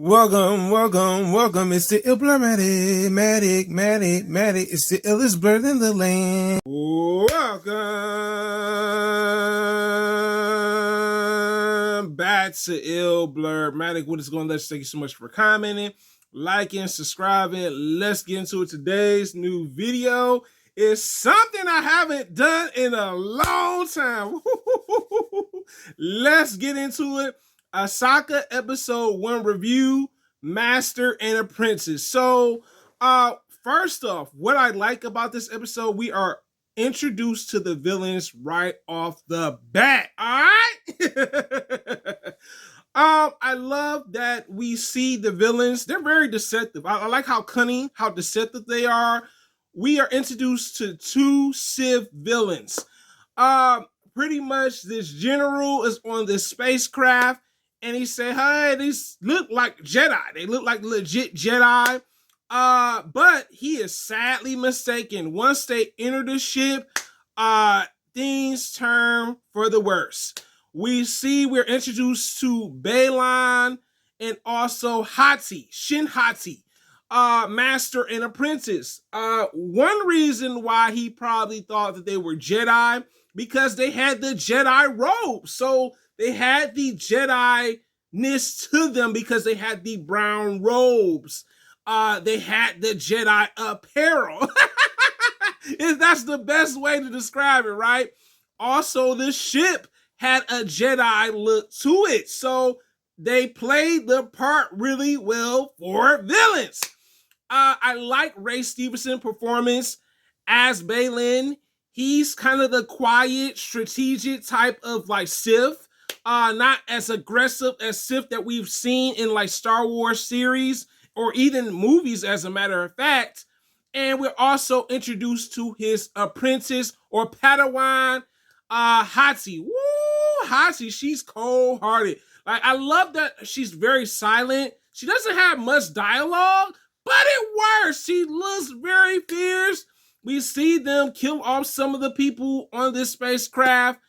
Welcome. It's the Matic. It's the illest bird in the land. Welcome back to Ill Blur Matic. What is going on? Thank you so much for commenting, liking, subscribing. Let's get into it. Today's new video is something I haven't done in a long time. Let's get into it. Ahoska episode 1 review, Master and Apprentice. So, first off, what I like about this episode, we are introduced to the villains right off the bat. All right. I love that we see the villains. They're very deceptive. I like how cunning, how deceptive they are. We are introduced to 2 Civ villains. Pretty much this general is on this spacecraft, and he said, hey, these look like Jedi. They look like legit Jedi. But he is sadly mistaken. Once they enter the ship, things turn for the worse. We're introduced to Balon and also Shin Hati, Master and Apprentice. One reason why he probably thought that they were Jedi, because they had the Jedi robe. So they had the Jedi-ness to them because they had the brown robes. They had the Jedi apparel. That's the best way to describe it, right? Also, the ship had a Jedi look to it. So they played the part really well for villains. I like Ray Stevenson's performance as Balin. He's kind of the quiet, strategic type of like Sith. Not as aggressive as Sith that we've seen in like Star Wars series or even movies, as a matter of fact. And we're also introduced to his apprentice or Padawan, Hati. Woo, Hati, she's cold-hearted. Like, I love that she's very silent. She doesn't have much dialogue, but it works. She looks very fierce. We see them kill off some of the people on this spacecraft,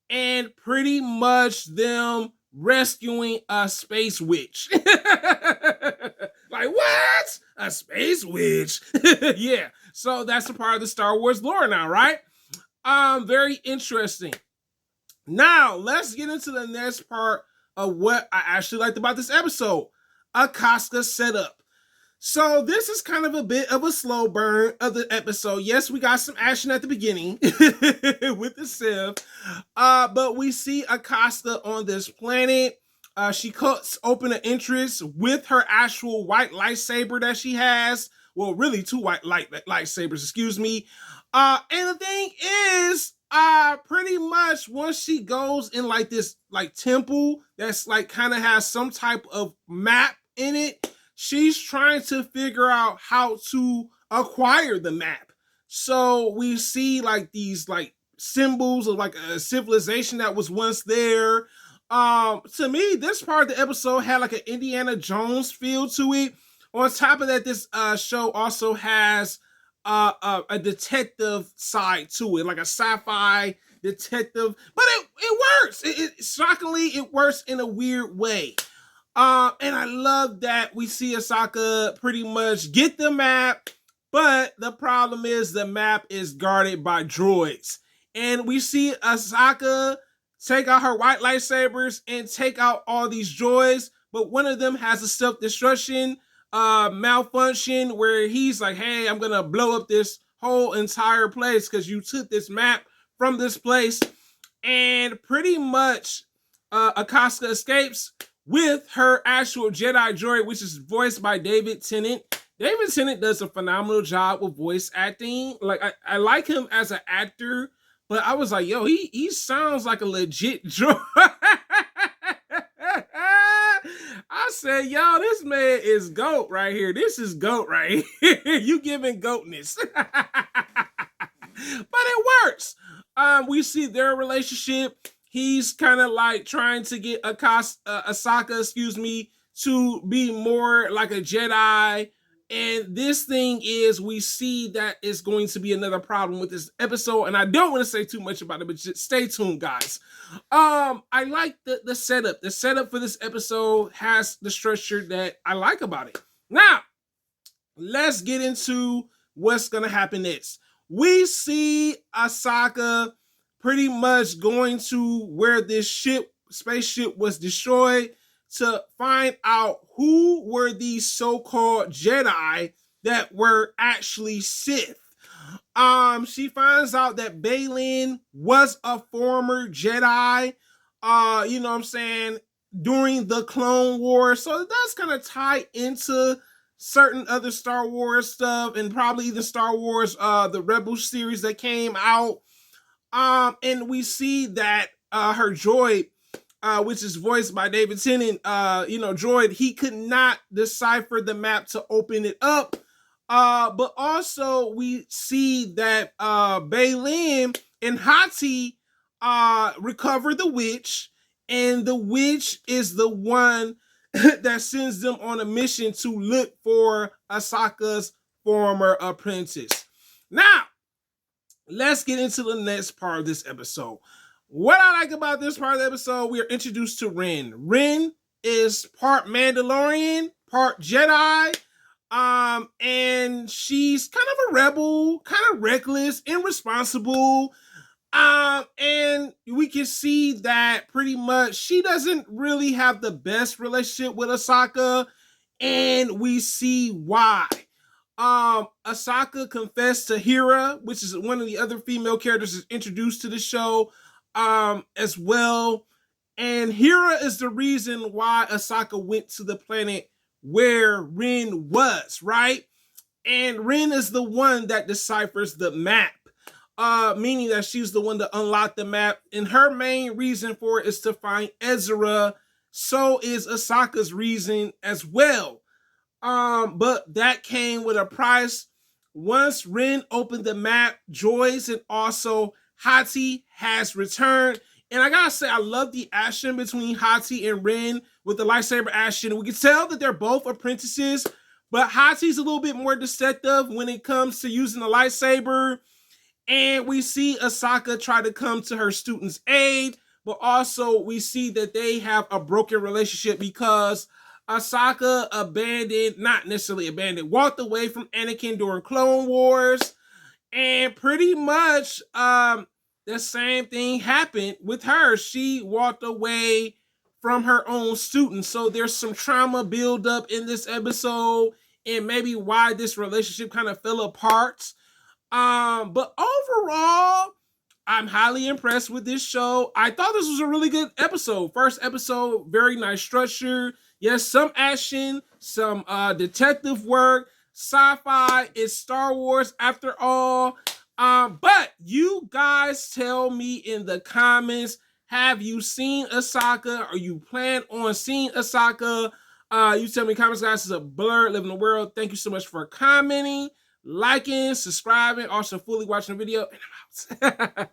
and pretty much them rescuing a space witch. Like, what? A space witch? Yeah. So that's a part of the Star Wars lore now, right? Very interesting. Now, let's get into the next part of what I actually liked about this episode. Ahoska setup. So this is kind of a bit of a slow burn of the episode. Yes, we got some action at the beginning with the Civ, but we see Ahoska on this planet. She cuts open an entrance with her actual white lightsaber that she has. Well, really 2 white lightsabers, excuse me. And the thing is, pretty much once she goes in like this like temple that's like kind of has some type of map in it, she's trying to figure out how to acquire the map. So we see like these like symbols of like a civilization that was once there. To me, this part of the episode had like an Indiana Jones feel to it. On top of that, this show also has a detective side to it, like a sci-fi detective. But it works. Shockingly, it works in a weird way. And I love that we see Ahoska pretty much get the map, but the problem is the map is guarded by droids. And we see Ahoska take out her white lightsabers and take out all these droids, but one of them has a self-destruction malfunction where he's like, hey, I'm gonna blow up this whole entire place because you took this map from this place. And pretty much Ahoska escapes with her actual Jedi droid, which is voiced by David Tennant. David Tennant does a phenomenal job with voice acting. Like, I like him as an actor, but I was like, yo, he sounds like a legit droid. I said, yo, this man is GOAT right here. This is GOAT right here. You giving GOATness. But it works. We see their relationship. He's kind of like trying to get Ahoska, to be more like a Jedi And this thing is, we see that it's going to be another problem with this episode, and I don't want to say too much about it, but just stay tuned, guys. I like the setup. The setup for this episode has the structure that I like about it. Now, let's get into what's gonna happen next. We see Ahsoka pretty much going to where this spaceship was destroyed to find out who were these so-called Jedi that were actually Sith. She finds out that Baylan was a former Jedi, you know what I'm saying, during the Clone Wars. So it does kind of tie into certain other Star Wars stuff, and probably the Star Wars, the Rebel series that came out. And we see that her droid, which is voiced by David Tennant, droid, he could not decipher the map to open it up. But also we see that Baylan and Hati recover the witch, and the witch is the one that sends them on a mission to look for Ahsoka's former apprentice. Now, let's get into the next part of this episode. What I like about this part of the episode, we are introduced to Ren. Ren is part Mandalorian, part Jedi, and she's kind of a rebel, kind of reckless, irresponsible, and we can see that pretty much she doesn't really have the best relationship with Ahsoka, and we see why. Ahsoka confessed to Hera, which is one of the other female characters that's introduced to the show, as well. And Hera is the reason why Ahsoka went to the planet where Ren was, right? And Ren is the one that deciphers the map, meaning that she's the one to unlock the map. And her main reason for it is to find Ezra. So is Ahsoka's reason as well. But that came with a price. Once Ren opened the map, Joyce and also Hati has returned. And I gotta say, I love the action between Hati and Ren with the lightsaber action. We can tell that they're both apprentices, but Hati's a little bit more deceptive when it comes to using the lightsaber. And we see Ahsoka try to come to her student's aid, but also we see that they have a broken relationship because Ahsoka walked away from Anakin during Clone Wars, and pretty much the same thing happened with her. She walked away from her own student. So there's some trauma buildup in this episode, and maybe why this relationship kind of fell apart. But overall, I'm highly impressed with this show. I thought this was a really good episode. First episode, very nice structure. Yes, some action, some detective work, sci-fi. It's Star Wars after all. But you guys tell me in the comments, have you seen Ahsoka? Or you plan on seeing Ahsoka? You tell me in the comments, guys. This is a Blur, Living the World. Thank you so much for commenting, liking, subscribing, also fully watching the video. And I'm out.